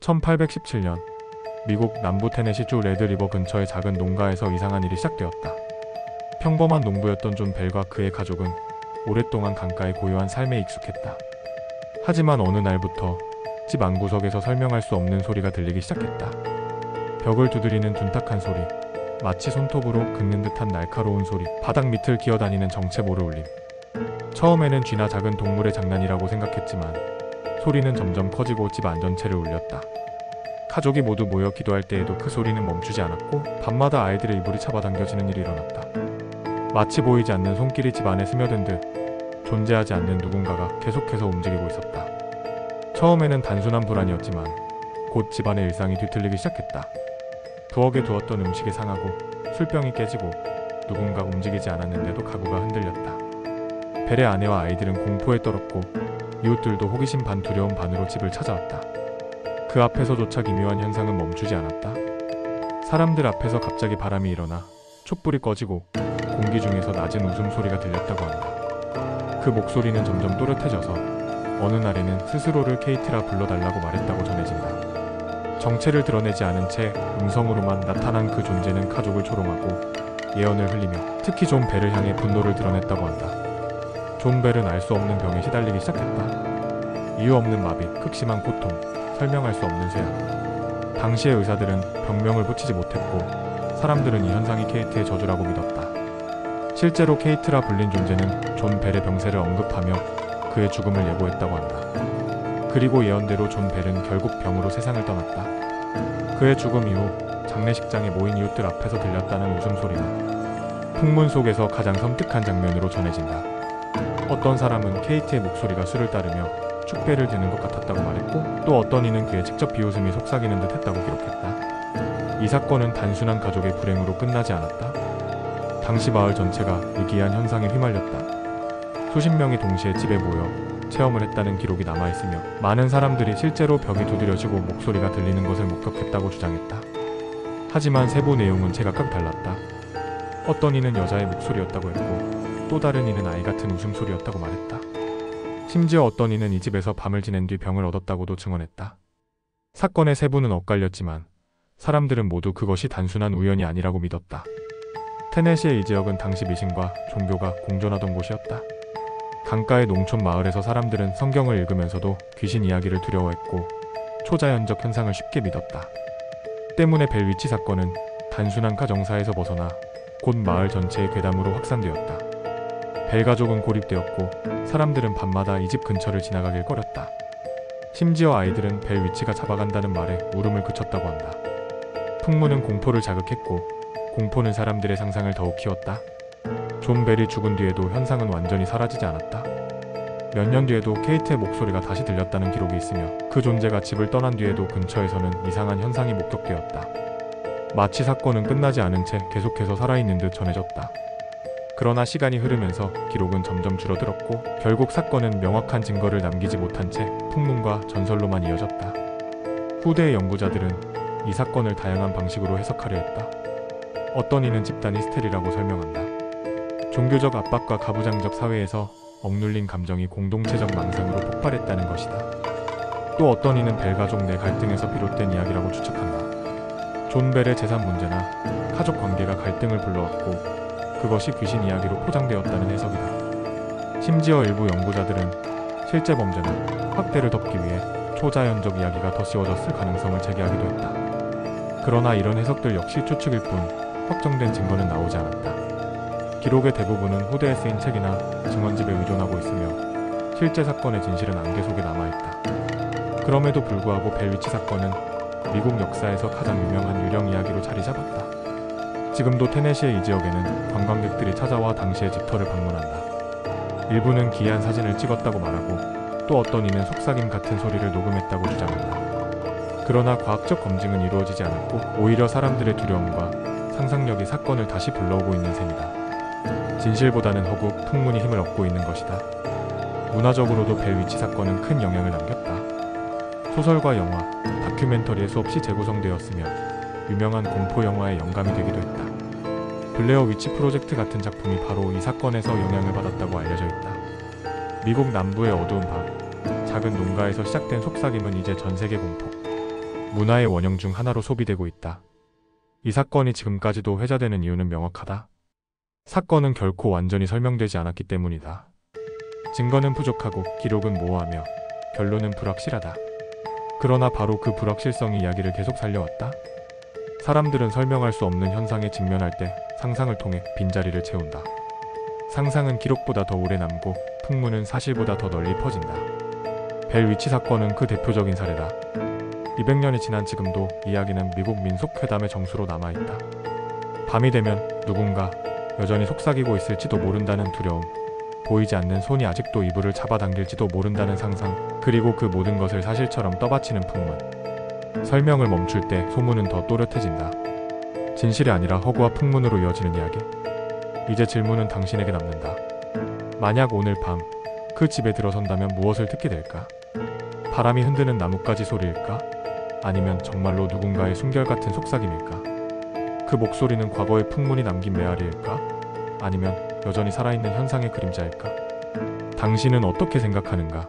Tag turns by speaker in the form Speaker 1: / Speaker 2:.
Speaker 1: 1817년 미국 남부 테네시주 레드리버 근처의 작은 농가에서 이상한 일이 시작되었다. 평범한 농부였던 존 벨과 그의 가족은 오랫동안 강가의 고요한 삶에 익숙했다. 하지만 어느 날부터 집 안구석에서 설명할 수 없는 소리가 들리기 시작했다. 벽을 두드리는 둔탁한 소리, 마치 손톱으로 긁는 듯한 날카로운 소리, 바닥 밑을 기어다니는 정체 모를 울림. 처음에는 쥐나 작은 동물의 장난이라고 생각했지만 소리는 점점 커지고 집 안전체를 울렸다. 가족이 모두 모여 기도할 때에도 그 소리는 멈추지 않았고 밤마다 아이들의 이불이 잡아당겨지는 일이 일어났다. 마치 보이지 않는 손길이 집 안에 스며든 듯 존재하지 않는 누군가가 계속해서 움직이고 있었다. 처음에는 단순한 불안이었지만 곧 집안의 일상이 뒤틀리기 시작했다. 부엌에 두었던 음식이 상하고 술병이 깨지고 누군가 움직이지 않았는데도 가구가 흔들렸다. 벨의 아내와 아이들은 공포에 떨었고 이웃들도 호기심 반 두려움 반으로 집을 찾아왔다. 그 앞에서조차 기묘한 현상은 멈추지 않았다. 사람들 앞에서 갑자기 바람이 일어나 촛불이 꺼지고 공기 중에서 낮은 웃음소리가 들렸다고 한다. 그 목소리는 점점 또렷해져서 어느 날에는 스스로를 케이트라 불러달라고 말했다고 전해진다. 정체를 드러내지 않은 채 음성으로만 나타난 그 존재는 가족을 조롱하고 예언을 흘리며 특히 존 벨을 향해 분노를 드러냈다고 한다. 존 벨은 알 수 없는 병에 시달리기 시작했다. 이유 없는 마비, 극심한 고통, 설명할 수 없는 쇠약. 당시의 의사들은 병명을 붙이지 못했고 사람들은 이 현상이 케이트의 저주라고 믿었다. 실제로 케이트라 불린 존재는 존 벨의 병세를 언급하며 그의 죽음을 예고했다고 한다. 그리고 예언대로 존 벨은 결국 병으로 세상을 떠났다. 그의 죽음 이후 장례식장에 모인 이웃들 앞에서 들렸다는 웃음소리는 풍문 속에서 가장 섬뜩한 장면으로 전해진다. 어떤 사람은 케이트의 목소리가 수를 따르며 축배를 드는 것 같았다고 말했고 또 어떤 이는 그의 직접 비웃음이 속삭이는 듯 했다고 기록했다. 이 사건은 단순한 가족의 불행으로 끝나지 않았다. 당시 마을 전체가 위기한 현상에 휘말렸다. 수십 명이 동시에 집에 모여 체험을 했다는 기록이 남아있으며 많은 사람들이 실제로 벽이 두드려지고 목소리가 들리는 것을 목격했다고 주장했다. 하지만 세부 내용은 제각각 달랐다. 어떤 이는 여자의 목소리였다고 했고 또 다른 이는 아이 같은 웃음소리였다고 말했다. 심지어 어떤 이는 이 집에서 밤을 지낸 뒤 병을 얻었다고도 증언했다. 사건의 세부는 엇갈렸지만 사람들은 모두 그것이 단순한 우연이 아니라고 믿었다. 테네시의 이 지역은 당시 미신과 종교가 공존하던 곳이었다. 강가의 농촌 마을에서 사람들은 성경을 읽으면서도 귀신 이야기를 두려워했고 초자연적 현상을 쉽게 믿었다. 때문에 벨 위치 사건은 단순한 가정사에서 벗어나 곧 마을 전체의 괴담으로 확산되었다. 벨 가족은 고립되었고 사람들은 밤마다 이 집 근처를 지나가길 꺼렸다. 심지어 아이들은 벨 위치가 잡아간다는 말에 울음을 그쳤다고 한다. 풍문은 공포를 자극했고 공포는 사람들의 상상을 더욱 키웠다. 존 벨이 죽은 뒤에도 현상은 완전히 사라지지 않았다. 몇 년 뒤에도 케이트의 목소리가 다시 들렸다는 기록이 있으며 그 존재가 집을 떠난 뒤에도 근처에서는 이상한 현상이 목격되었다. 마치 사건은 끝나지 않은 채 계속해서 살아있는 듯 전해졌다. 그러나 시간이 흐르면서 기록은 점점 줄어들었고 결국 사건은 명확한 증거를 남기지 못한 채 풍문과 전설로만 이어졌다. 후대의 연구자들은 이 사건을 다양한 방식으로 해석하려 했다. 어떤 이는 집단 히스테리라고 설명한다. 종교적 압박과 가부장적 사회에서 억눌린 감정이 공동체적 망상으로 폭발했다는 것이다. 또 어떤 이는 벨 가족 내 갈등에서 비롯된 이야기라고 추측한다. 존 벨의 재산 문제나 가족 관계가 갈등을 불러왔고 그것이 귀신 이야기로 포장되었다는 해석이다. 심지어 일부 연구자들은 실제 범죄나 학대를 덮기 위해 초자연적 이야기가 더 씌워졌을 가능성을 제기하기도 했다. 그러나 이런 해석들 역시 추측일 뿐 확정된 증거는 나오지 않았다. 기록의 대부분은 후대에 쓰인 책이나 증언집에 의존하고 있으며 실제 사건의 진실은 안개 속에 남아있다. 그럼에도 불구하고 벨 위치 사건은 미국 역사에서 가장 유명한 유령 이야기로 자리 잡았다. 지금도 테네시의 이 지역에는 관광객들이 찾아와 당시의 집터를 방문한다. 일부는 기이한 사진을 찍었다고 말하고 또 어떤 이는 속삭임 같은 소리를 녹음했다고 주장한다. 그러나 과학적 검증은 이루어지지 않았고 오히려 사람들의 두려움과 상상력이 사건을 다시 불러오고 있는 셈이다. 진실보다는 허구, 풍문이 힘을 얻고 있는 것이다. 문화적으로도 벨 위치 사건은 큰 영향을 남겼다. 소설과 영화, 다큐멘터리에 수없이 재구성되었으며 유명한 공포 영화의 영감이 되기도 했다. 블레어 위치 프로젝트 같은 작품이 바로 이 사건에서 영향을 받았다고 알려져 있다. 미국 남부의 어두운 밤, 작은 농가에서 시작된 속삭임은 이제 전 세계 공포. 문화의 원형 중 하나로 소비되고 있다. 이 사건이 지금까지도 회자되는 이유는 명확하다. 사건은 결코 완전히 설명되지 않았기 때문이다. 증거는 부족하고 기록은 모호하며 결론은 불확실하다. 그러나 바로 그 불확실성이 이야기를 계속 살려왔다. 사람들은 설명할 수 없는 현상에 직면할 때 상상을 통해 빈자리를 채운다. 상상은 기록보다 더 오래 남고 풍문은 사실보다 더 널리 퍼진다. 벨 위치 사건은 그 대표적인 사례다. 200년이 지난 지금도 이야기는 미국 민속회담의 정수로 남아있다. 밤이 되면 누군가 여전히 속삭이고 있을지도 모른다는 두려움, 보이지 않는 손이 아직도 이불을 잡아당길지도 모른다는 상상, 그리고 그 모든 것을 사실처럼 떠받치는 풍문. 설명을 멈출 때 소문은 더 또렷해진다. 진실이 아니라 허구와 풍문으로 이어지는 이야기. 이제 질문은 당신에게 남는다. 만약 오늘 밤 그 집에 들어선다면 무엇을 듣게 될까? 바람이 흔드는 나뭇가지 소리일까? 아니면 정말로 누군가의 숨결같은 속삭임일까? 그 목소리는 과거의 풍문이 남긴 메아리일까? 아니면 여전히 살아있는 현상의 그림자일까? 당신은 어떻게 생각하는가?